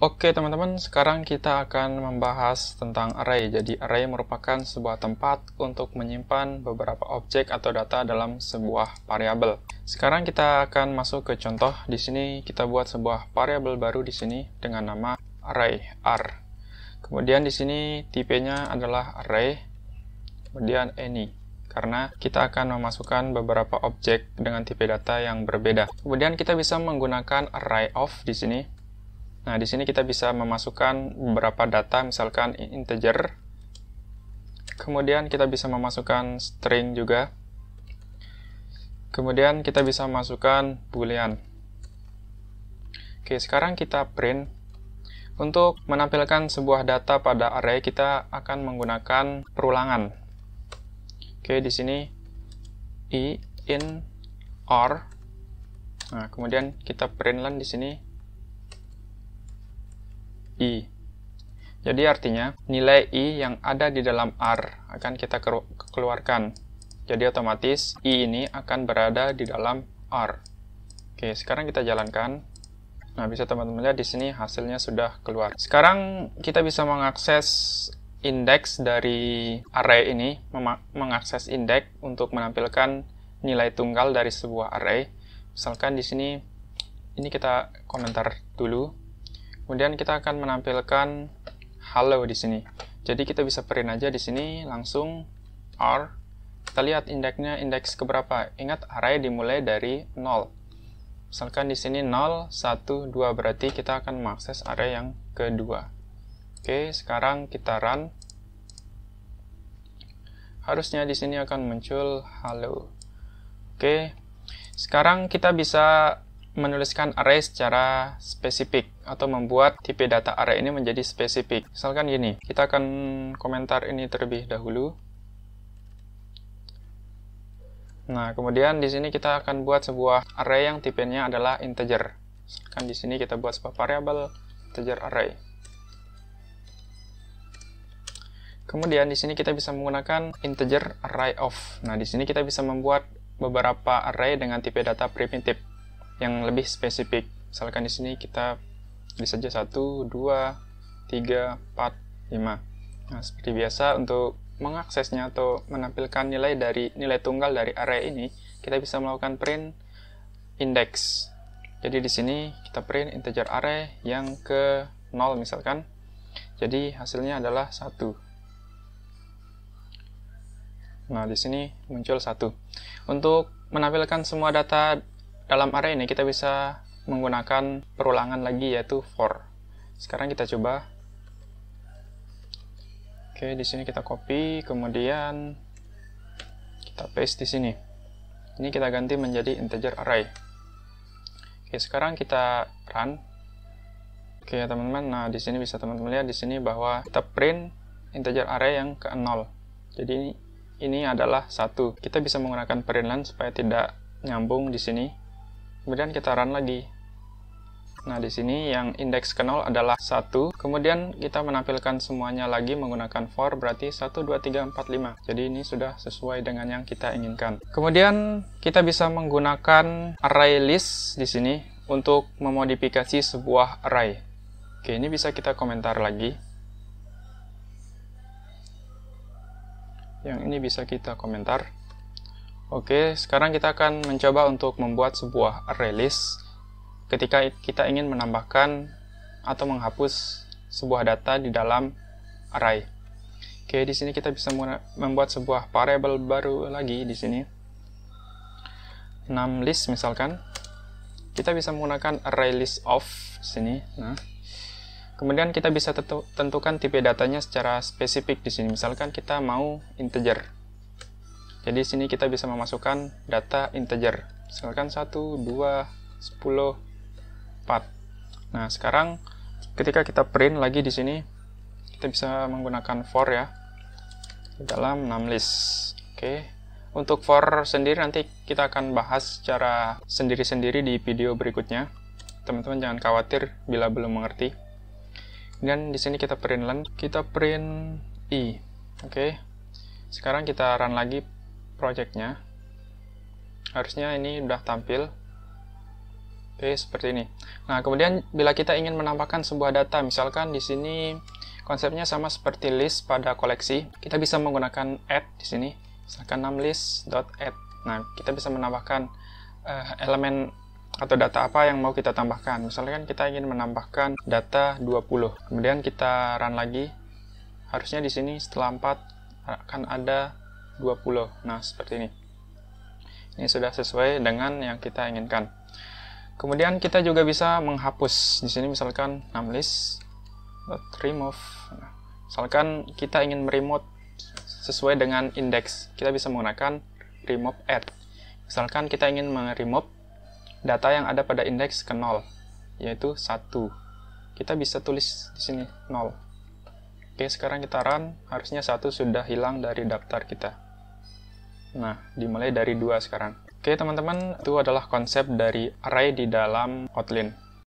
Oke teman-teman, sekarang kita akan membahas tentang array. Jadi array merupakan sebuah tempat untuk menyimpan beberapa objek atau data dalam sebuah variabel. Sekarang kita akan masuk ke contoh. Di sini kita buat sebuah variabel baru di sini dengan nama array r. Kemudian di sini tipenya adalah array, kemudian any. Karena kita akan memasukkan beberapa objek dengan tipe data yang berbeda. Kemudian kita bisa menggunakan array of di sini. Nah, di sini kita bisa memasukkan beberapa data, misalkan integer. Kemudian kita bisa memasukkan string juga. Kemudian kita bisa memasukkan boolean. Oke, sekarang kita print. Untuk menampilkan sebuah data pada array, kita akan menggunakan perulangan. Oke, di sini i in r. Nah, kemudian kita printlan di sini i. Jadi artinya nilai i yang ada di dalam r akan kita keluarkan. Jadi otomatis i ini akan berada di dalam r. Oke, sekarang kita jalankan. Nah, bisa teman-teman lihat di sini hasilnya sudah keluar. Sekarang kita bisa mengakses indeks dari array ini, mengakses indeks untuk menampilkan nilai tunggal dari sebuah array. Misalkan di sini ini kita komentar dulu. Kemudian kita akan menampilkan hello di sini. Jadi kita bisa print aja di sini langsung r. Kita lihat indeksnya indeks keberapa. Ingat array dimulai dari 0. Misalkan di sini 0, 1, 2 berarti kita akan mengakses array yang kedua. Oke, sekarang kita run. Harusnya di sini akan muncul hello. Oke. Sekarang kita bisa menuliskan array secara spesifik atau membuat tipe data array ini menjadi spesifik. Misalkan gini, kita akan komentar ini terlebih dahulu. Nah, kemudian di sini kita akan buat sebuah array yang tipenya adalah integer. Misalkan di sini kita buat sebuah variabel integer array. Kemudian di sini kita bisa menggunakan integer array of. Nah, di sini kita bisa membuat beberapa array dengan tipe data primitif yang lebih spesifik. Misalkan di sini kita bisa saja 1, 2, 3, 4, 5. Nah, seperti biasa untuk mengaksesnya atau menampilkan nilai tunggal dari array ini, kita bisa melakukan print index. Jadi di sini kita print integer array yang ke 0 misalkan. Jadi hasilnya adalah 1. Nah, di sini muncul 1. Untuk menampilkan semua data dalam array ini kita bisa menggunakan perulangan lagi yaitu for. Sekarang kita coba. Oke, di sini kita copy, kemudian kita paste di sini. Ini kita ganti menjadi integer array. Oke, sekarang kita run. Oke, teman-teman. Nah, di sini bisa teman-teman lihat di sini bahwa kita print integer array yang ke 0. Jadi ini adalah 1. Kita bisa menggunakan printlan supaya tidak nyambung di sini. Kemudian kita run lagi. Nah, di sini yang indeks ke 0 adalah 1. Kemudian kita menampilkan semuanya lagi menggunakan for, berarti 1, 2, 3, 4, 5. Jadi ini sudah sesuai dengan yang kita inginkan. Kemudian kita bisa menggunakan array list di sini untuk memodifikasi sebuah array. Oke, ini bisa kita komentar lagi. Yang ini bisa kita komentar. Oke, sekarang kita akan mencoba untuk membuat sebuah array list ketika kita ingin menambahkan atau menghapus sebuah data di dalam array. Oke, di sini kita bisa membuat sebuah variabel baru lagi di sini. Num list misalkan. Kita bisa menggunakan array list of sini. Nah, kemudian kita bisa tentukan tipe datanya secara spesifik di sini. Misalkan kita mau integer. Jadi di sini kita bisa memasukkan data integer. Misalkan 1, 2, 10, 4. Nah, sekarang ketika kita print lagi di sini, kita bisa menggunakan for ya di dalam num list. Oke. Untuk for sendiri nanti kita akan bahas secara sendiri-sendiri di video berikutnya. Teman-teman jangan khawatir bila belum mengerti. Dan di sini kita printlan, kita print i. Oke. Sekarang kita run lagi projectnya. Harusnya ini udah tampil. Oke, seperti ini. Nah, kemudian bila kita ingin menambahkan sebuah data, misalkan di sini konsepnya sama seperti list pada koleksi, kita bisa menggunakan add di sini, misalkan numList.add. Nah, kita bisa menambahkan elemen atau data apa yang mau kita tambahkan. Misalkan kita ingin menambahkan data 20. Kemudian kita run lagi. Harusnya di sini setelah 4 akan ada 20. Nah, seperti ini. Ini sudah sesuai dengan yang kita inginkan. Kemudian kita juga bisa menghapus. Di sini misalkan numList.remove. Nah, misalkan kita ingin meremote sesuai dengan indeks, kita bisa menggunakan remove add. Misalkan kita ingin meremote data yang ada pada indeks ke 0, yaitu 1. Kita bisa tulis di sini 0. Oke, sekarang kita run, harusnya 1 sudah hilang dari daftar kita. Nah, dimulai dari 2 sekarang. Oke, teman-teman, itu adalah konsep dari array di dalam Kotlin.